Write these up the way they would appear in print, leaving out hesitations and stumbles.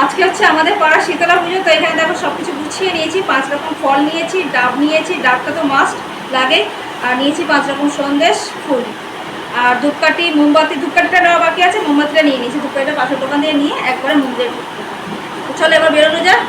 আজকে হচ্ছে আমাদের পাড়া শীতলা পুজো। তো এখানে দেখো সব কিছু গুছিয়ে নিয়েছি। 5 রকম ফল নিয়েছি, ডাব নিয়েছি, ডাবটা তো মাস্ট লাগে। আর নিয়েছি 5 রকম সন্দেশ, ফুল আর ধূপকাঠি, মোমবাতি। ধূপকাঠিটা নেওয়া বাকি আছে, মোমবাতিটা নিয়ে নিয়েছি। ধূপকাঠিটা পাশের দোকান দিয়ে নিয়ে একবারে মন্দিরে ঢুকবো। তো চলো এবার বেরোনো যাক।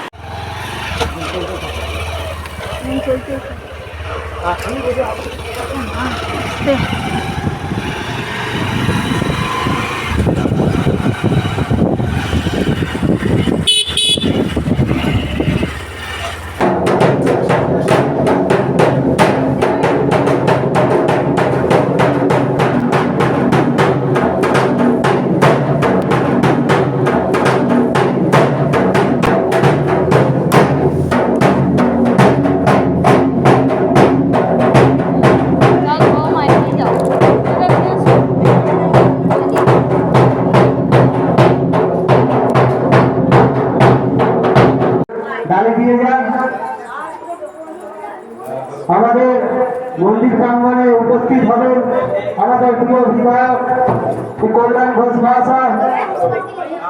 আমাদের মন্দির প্রাঙ্গণে উপস্থিত হবেন আমাদের প্রিয় বিধায়ক কল্যাণ ঘোষ মহাশয়,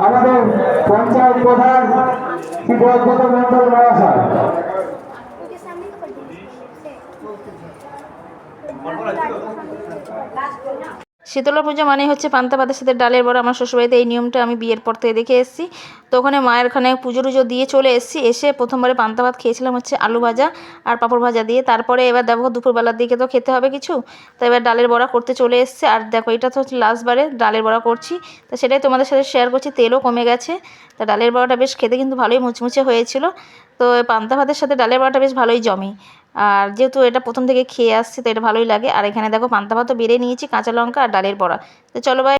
আমাদের পঞ্চায়েত প্রধান শ্রী ব্রত মন্ডল মহাশয়। শীতলা পুজো মানে হচ্ছে পান্তা ভাতের সাথে ডালের বড়া। আমার শ্বশুরবাড়িতে এই নিয়মটা আমি বিয়ের পর থেকে দেখে এসেছি। তো ওখানে মায়ের ওখানে পুজো টুজো দিয়ে চলে এসেছি। এসে প্রথমবারে পান্তা ভাত খেয়েছিলাম হচ্ছে আলু ভাজা আর পাঁপড় ভাজা দিয়ে। তারপরে এবার দেখো দুপুরবেলার দিকে তো খেতে হবে কিছু, তো এবার ডালের বড়া করতে চলে এসেছে। আর দেখো এটা তো হচ্ছে লাস্টবারে ডালের বড়া করছি, তো সেটাই তোমাদের সাথে শেয়ার করছি। তেলও কমে গেছে। তা ডালের বড়াটা বেশ খেতে কিন্তু ভালোই মুচমুচে হয়েছিল। তো পান্তা ভাতের সাথে ডালের বড়াটা বেশ ভালোই জমে। আর যেহেতু এটা প্রথম থেকে খেয়ে আসছি তো এটা ভালোই লাগে। আর এখানে দেখো পান্তা ভাতও বেড়ে নিয়েছি, কাঁচা লঙ্কা আর ডালের বড়া। তো চলো ভাই।